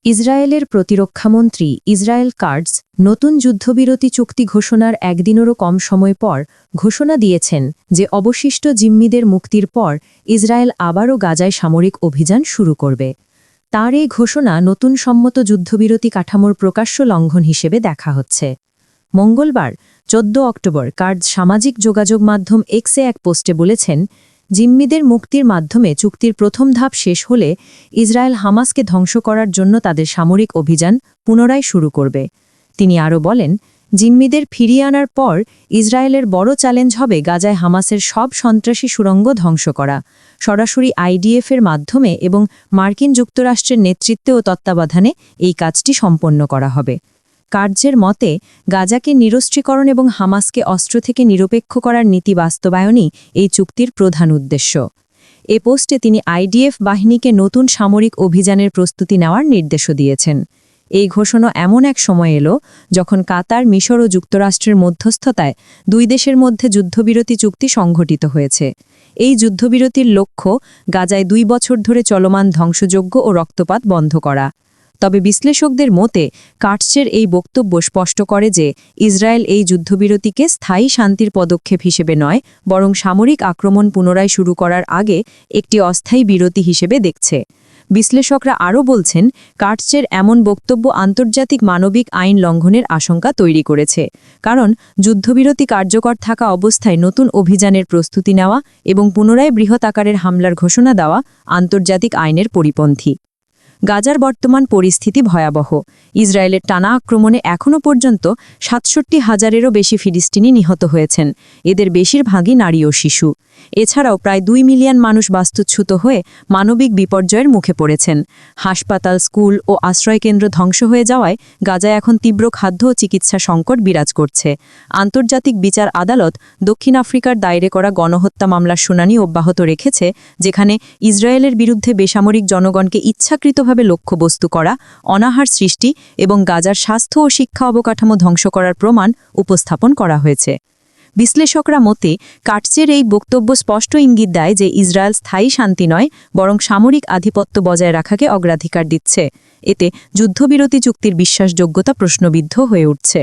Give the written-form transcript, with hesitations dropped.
ইসরায়েলের প্রতিরক্ষামন্ত্রী Israel Katz নতুন যুদ্ধবিরতি চুক্তি ঘোষণার একদিনেরও কম সময় পর ঘোষণা দিয়েছেন যে অবশিষ্ট জিম্মিদের মুক্তির পর ইসরায়েল আবারও গাজায় সামরিক অভিযান শুরু করবে। তার এই ঘোষণা নতুন সম্মত যুদ্ধবিরতি কাঠামোর প্রকাশ্য লঙ্ঘন হিসেবে দেখা হচ্ছে। মঙ্গলবার 14 অক্টোবর কাটজ সামাজিক যোগাযোগ মাধ্যম এক্সে এক পোস্টে বলেছেন, জিম্মিদের মুক্তির মাধ্যমে চুক্তির প্রথম ধাপ শেষ হলে ইসরায়েল হামাসকে ধ্বংস করার জন্য তাদের সামরিক অভিযান পুনরায় শুরু করবে। তিনি আরও বলেন, জিম্মিদের ফিরিয়ে আনার পর ইসরায়েলের বড় চ্যালেঞ্জ হবে গাজায় হামাসের সব সন্ত্রাসী সুড়ঙ্গ ধ্বংস করা, সরাসরি আইডিএফের মাধ্যমে এবং মার্কিন যুক্তরাষ্ট্রের নেতৃত্বে ও তত্ত্বাবধানে এই কাজটি সম্পন্ন করা হবে। কাটজের মতে, গাজাকে নিরস্ত্রীকরণ এবং হামাসকে অস্ত্র থেকে নিরপেক্ষ করার নীতি বাস্তবায়নই এই চুক্তির প্রধান উদ্দেশ্য। এ পোস্টে তিনি আইডিএফ বাহিনীকে নতুন সামরিক অভিযানের প্রস্তুতি নেওয়ার নির্দেশও দিয়েছেন। এই ঘোষণা এমন এক সময় এলো যখন কাতার, মিশর ও যুক্তরাষ্ট্রের মধ্যস্থতায় দুই দেশের মধ্যে যুদ্ধবিরতি চুক্তি সংঘটিত হয়েছে। এই যুদ্ধবিরতির লক্ষ্য গাজায় 2 বছর ধরে চলমান ধ্বংসযজ্ঞ ও রক্তপাত বন্ধ করা। তবে বিশ্লেষকদের মতে কাটজের এই বক্তব্য স্পষ্ট করে যে ইসরায়েল এই যুদ্ধবিরতিকে স্থায়ী শান্তির পদক্ষেপ হিসেবে নয়, বরং সামরিক আক্রমণ পুনরায় শুরু করার আগে একটি অস্থায়ী বিরতি হিসেবে দেখছে। বিশ্লেষকরা আরও বলছেন, কাটজের এমন বক্তব্য আন্তর্জাতিক মানবিক আইন লঙ্ঘনের আশঙ্কা তৈরি করেছে, কারণ যুদ্ধবিরতি কার্যকর থাকা অবস্থায় নতুন অভিযানের প্রস্তুতি নেওয়া এবং পুনরায় বৃহৎ আকারের হামলার ঘোষণা দেওয়া আন্তর্জাতিক আইনের পরিপন্থী। গাজার বর্তমান পরিস্থিতি ভয়াবহ। ইসরায়েলের টানা আক্রমণে এখনও পর্যন্ত ৬৭,০০০-এরও বেশি ফিলিস্তিনি নিহত হয়েছেন, এদের বেশিরভাগই নারী ও শিশু। এছাড়াও প্রায় 2 মিলিয়ন মানুষ বাস্তুচ্যুত হয়ে মানবিক বিপর্যয়ের মুখে পড়েছেন। হাসপাতাল, স্কুল ও আশ্রয়কেন্দ্র ধ্বংস হয়ে যাওয়ায় গাজায় এখন তীব্র খাদ্য ও চিকিৎসা সংকট বিরাজ করছে। আন্তর্জাতিক বিচার আদালত দক্ষিণ আফ্রিকার দায়েরে করা গণহত্যা মামলার শুনানি অব্যাহত রেখেছে, যেখানে ইসরায়েলের বিরুদ্ধে বেসামরিক জনগণকে ইচ্ছাকৃতভাবে লক্ষ্যবস্তু করা, অনাহার সৃষ্টি এবং গাজার স্বাস্থ্য ও শিক্ষা অবকাঠামো ধ্বংস করার প্রমাণ উপস্থাপন করা হয়েছে। বিশ্লেষকরা মতে কাটজের এই বক্তব্য স্পষ্ট ইঙ্গিত দেয় যে ইসরায়েল স্থায়ী শান্তি নয়, বরং সামরিক আধিপত্য বজায় রাখাকে অগ্রাধিকার দিচ্ছে। এতে যুদ্ধবিরতি চুক্তির বিশ্বাসযোগ্যতা প্রশ্নবিদ্ধ হয়ে উঠছে।